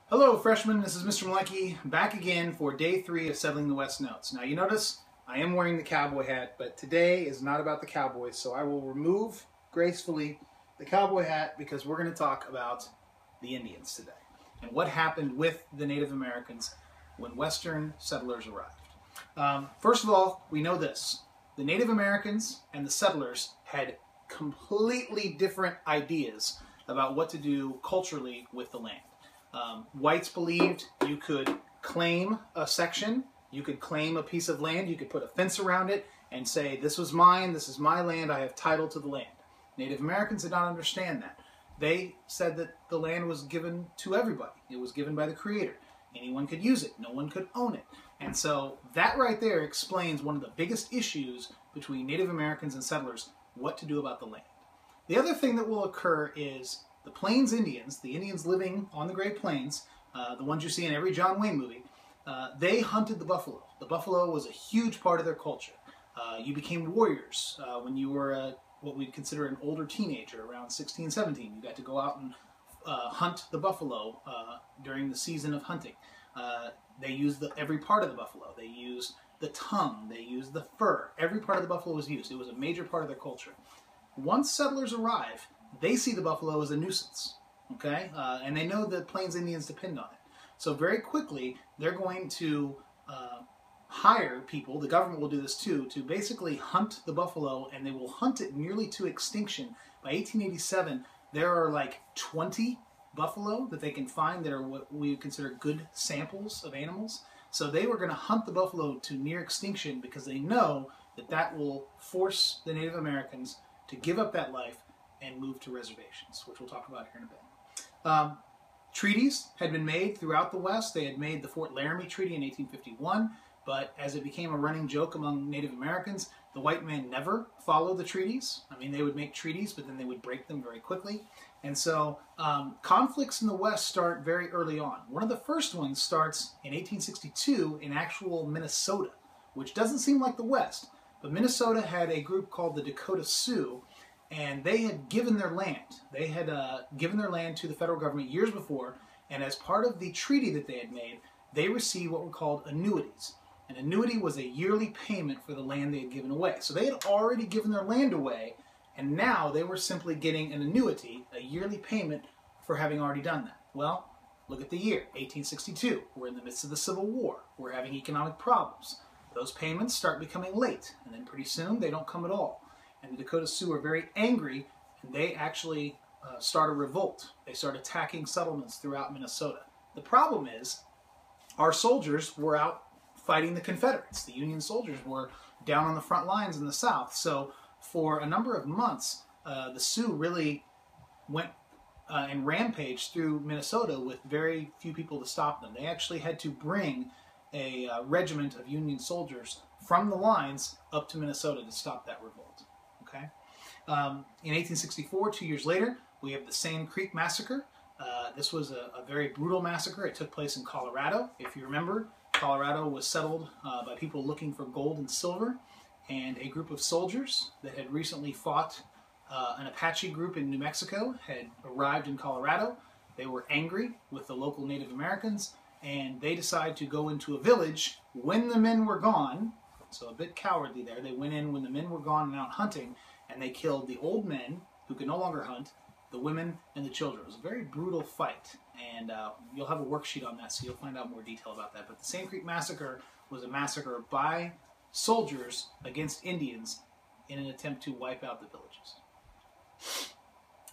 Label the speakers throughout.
Speaker 1: Hello freshmen, this is Mr. Malecki back again for day 3 of Settling the West Notes. Now you notice I am wearing the cowboy hat, but today is not about the Cowboys, so I will remove gracefully the cowboy hat because we're going to talk about the Indians today and what happened with the Native Americans when Western settlers arrived. First of all, we know this. The Native Americans and the settlers had completely different ideas about what to do culturally with the land. Whites believed you could claim a section, you could claim a piece of land, you could put a fence around it and say, this was mine, this is my land, I have title to the land. Native Americans did not understand that. They said that the land was given to everybody. It was given by the Creator. Anyone could use it, no one could own it. And so that right there explains one of the biggest issues between Native Americans and settlers, what to do about the land. The other thing that will occur is the Plains Indians, the Indians living on the Great Plains, the ones you see in every John Wayne movie, they hunted the buffalo. The buffalo was a huge part of their culture. You became warriors when you were what we'd consider an older teenager, around 16, 17. You got to go out and hunt the buffalo during the season of hunting. They used every part of the buffalo. They used the tongue. They used the fur. Every part of the buffalo was used. It was a major part of their culture. Once settlers arrive, they see the buffalo as a nuisance, okay? And they know the Plains Indians depend on it. So very quickly, they're going to hire people, the government will do this too, to basically hunt the buffalo, and they will hunt it nearly to extinction. By 1887, there are like 20 buffalo that they can find that are what we consider good samples of animals. So they were going to hunt the buffalo to near extinction because they know that that will force the Native Americans to give up that life and move to reservations, which we'll talk about here in a bit. Treaties had been made throughout the West. They had made the Fort Laramie Treaty in 1851, but as it became a running joke among Native Americans, the white men never followed the treaties. I mean, they would make treaties, but then they would break them very quickly. And so conflicts in the West start very early on. One of the first ones starts in 1862 in actual Minnesota, which doesn't seem like the West, but Minnesota had a group called the Dakota Sioux, and they had given their land. They had given their land to the federal government years before, and as part of the treaty that they had made, they received what were called annuities. An annuity was a yearly payment for the land they had given away. So they had already given their land away, and now they were simply getting an annuity, a yearly payment for having already done that. Well, look at the year, 1862. We're in the midst of the Civil War. We're having economic problems. Those payments start becoming late, and then pretty soon they don't come at all. And the Dakota Sioux are very angry, and they actually start a revolt. They start attacking settlements throughout Minnesota. The problem is, our soldiers were out fighting the Confederates. The Union soldiers were down on the front lines in the South. So for a number of months, the Sioux really went and rampaged through Minnesota with very few people to stop them. They actually had to bring a regiment of Union soldiers from the lines up to Minnesota to stop that revolt. Okay. In 1864, 2 years later, we have the Sand Creek Massacre. This was a very brutal massacre. It took place in Colorado. If you remember, Colorado was settled by people looking for gold and silver, and a group of soldiers that had recently fought an Apache group in New Mexico had arrived in Colorado. They were angry with the local Native Americans, and they decided to go into a village when the men were gone. So a bit cowardly there. They went in when the men were gone and out hunting, and they killed the old men who could no longer hunt, the women, and the children. It was a very brutal fight, and you'll have a worksheet on that, so you'll find out more detail about that. But the Sand Creek Massacre was a massacre by soldiers against Indians in an attempt to wipe out the villages.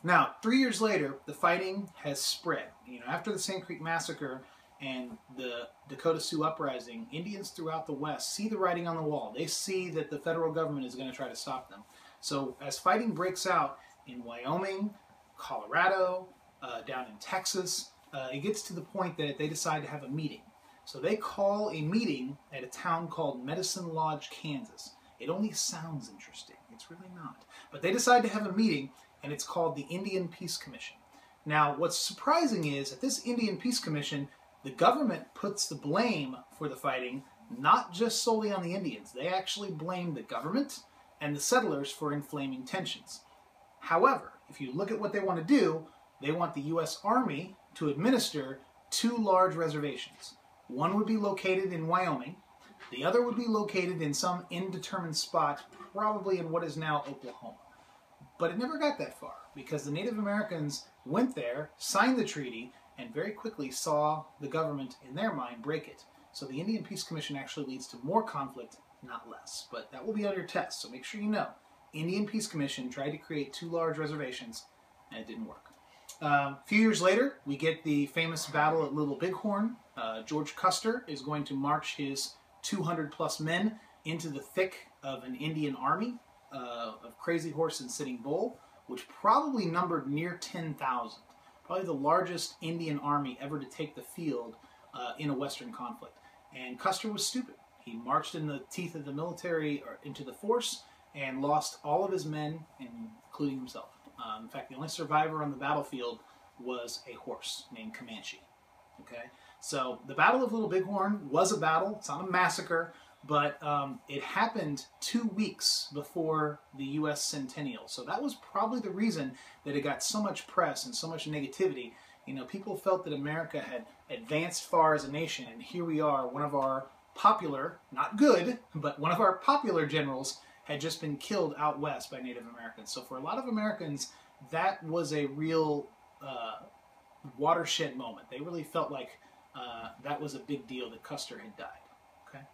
Speaker 1: Now, 3 years later, the fighting has spread. After the Sand Creek Massacre and the Dakota Sioux Uprising, Indians throughout the West see the writing on the wall. They see that the federal government is going to try to stop them. So as fighting breaks out in Wyoming, Colorado, down in Texas, it gets to the point that they decide to have a meeting. So they call a meeting at a town called Medicine Lodge, Kansas. It only sounds interesting. It's really not. But they decide to have a meeting, and it's called the Indian Peace Commission. Now, what's surprising is at this Indian Peace Commission, the government puts the blame for the fighting not just solely on the Indians. They actually blame the government and the settlers for inflaming tensions. However, if you look at what they want to do, they want the U.S. Army to administer two large reservations. One would be located in Wyoming. The other would be located in some indeterminate spot, probably in what is now Oklahoma. But it never got that far because the Native Americans went there, signed the treaty, and very quickly saw the government, in their mind, break it. So the Indian Peace Commission actually leads to more conflict, not less. But that will be on your test, so make sure you know. Indian Peace Commission tried to create two large reservations, and it didn't work. A few years later, we get the famous battle at Little Bighorn. George Custer is going to march his 200-plus men into the thick of an Indian army of Crazy Horse and Sitting Bull, which probably numbered near 10,000. Probably the largest Indian army ever to take the field in a Western conflict. And Custer was stupid. He marched in the teeth of the military, or into the force, and lost all of his men, including himself. In fact, the only survivor on the battlefield was a horse named Comanche. Okay, so the Battle of Little Bighorn was a battle. It's not a massacre, but it happened 2 weeks before the U.S. Centennial. So that was probably the reason that it got so much press and so much negativity. You know, people felt that America had advanced far as a nation, and here we are, one of our popular, not good, but one of our popular generals had just been killed out west by Native Americans. So for a lot of Americans, that was a real watershed moment. They really felt like that was a big deal that Custer had died. Okay.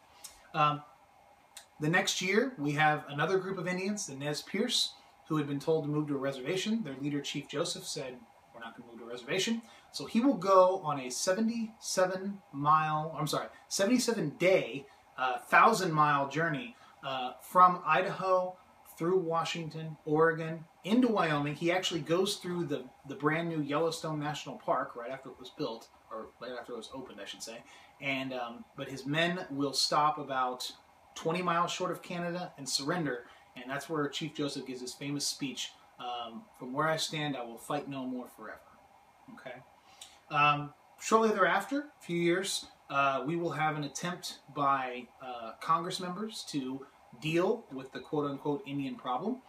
Speaker 1: The next year, we have another group of Indians, the Nez Perce, who had been told to move to a reservation. Their leader, Chief Joseph, said, "We're not going to move to a reservation." So he will go on a 77-day, 1,000-mile journey from Idaho through Washington, Oregon, into Wyoming. He actually goes through the brand new Yellowstone National Park right after it was built, or right after it was opened, I should say. And but his men will stop about 20 miles short of Canada and surrender, and that's where Chief Joseph gives his famous speech, "From where I stand, I will fight no more forever." Okay. Shortly thereafter, a few years, we will have an attempt by Congress members to deal with the quote-unquote Indian problem.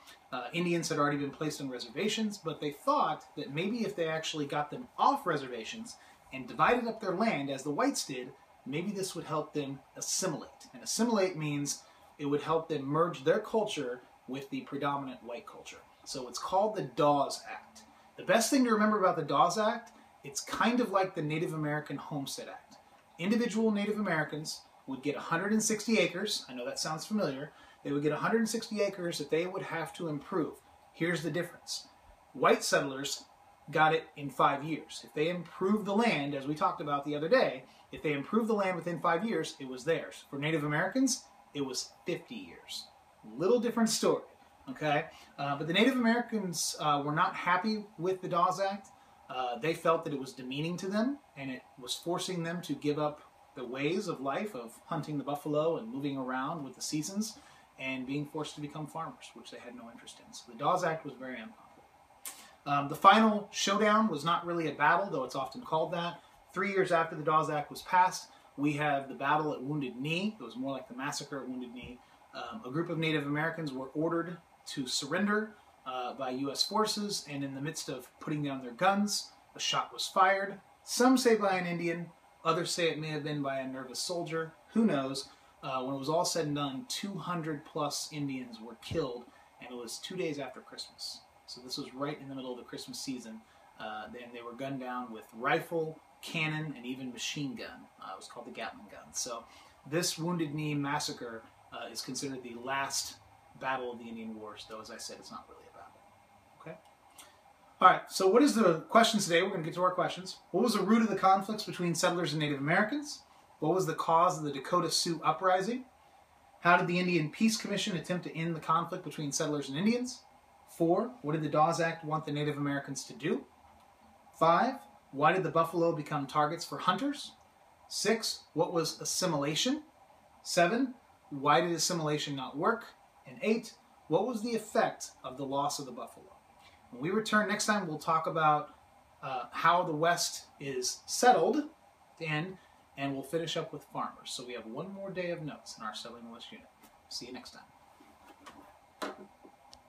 Speaker 1: Indians had already been placed on reservations, but they thought that maybe if they actually got them off reservations and divided up their land as the whites did, maybe this would help them assimilate. And assimilate means it would help them merge their culture with the predominant white culture. So it's called the Dawes Act. The best thing to remember about the Dawes Act, it's kind of like the Native American Homestead Act. Individual Native Americans would get 160 acres. I know that sounds familiar. They would get 160 acres that they would have to improve. Here's the difference. White settlers got it in 5 years. If they improved the land, as we talked about the other day, if they improved the land within 5 years, it was theirs. For Native Americans, it was 50 years. Little different story, okay? But the Native Americans were not happy with the Dawes Act. They felt that it was demeaning to them, and it was forcing them to give up the ways of life of hunting the buffalo and moving around with the seasons and being forced to become farmers, which they had no interest in. So the Dawes Act was very unpopular. The final showdown was not really a battle, though it's often called that. 3 years after the Dawes Act was passed, we have the battle at Wounded Knee. It was more like the massacre at Wounded Knee. A group of Native Americans were ordered to surrender by U.S. forces, and in the midst of putting down their guns, a shot was fired. Some say by an Indian, others say it may have been by a nervous soldier. Who knows? When it was all said and done, 200-plus Indians were killed, and it was 2 days after Christmas. So this was right in the middle of the Christmas season. Then they were gunned down with rifle, cannon, and even machine gun. It was called the Gatling gun. So this Wounded Knee massacre is considered the last battle of the Indian Wars, though, as I said, it's not really a battle. Okay? All right, so what is the questions today? We're going to get to our questions. What was the root of the conflicts between settlers and Native Americans? What was the cause of the Dakota Sioux Uprising? How did the Indian Peace Commission attempt to end the conflict between settlers and Indians? 4, what did the Dawes Act want the Native Americans to do? 5, why did the buffalo become targets for hunters? 6, what was assimilation? 7, why did assimilation not work? And 8, what was the effect of the loss of the buffalo? When we return next time, we'll talk about how the West is settled to end, and we'll finish up with farmers. So we have one more day of notes in our Settling the West unit. See you next time.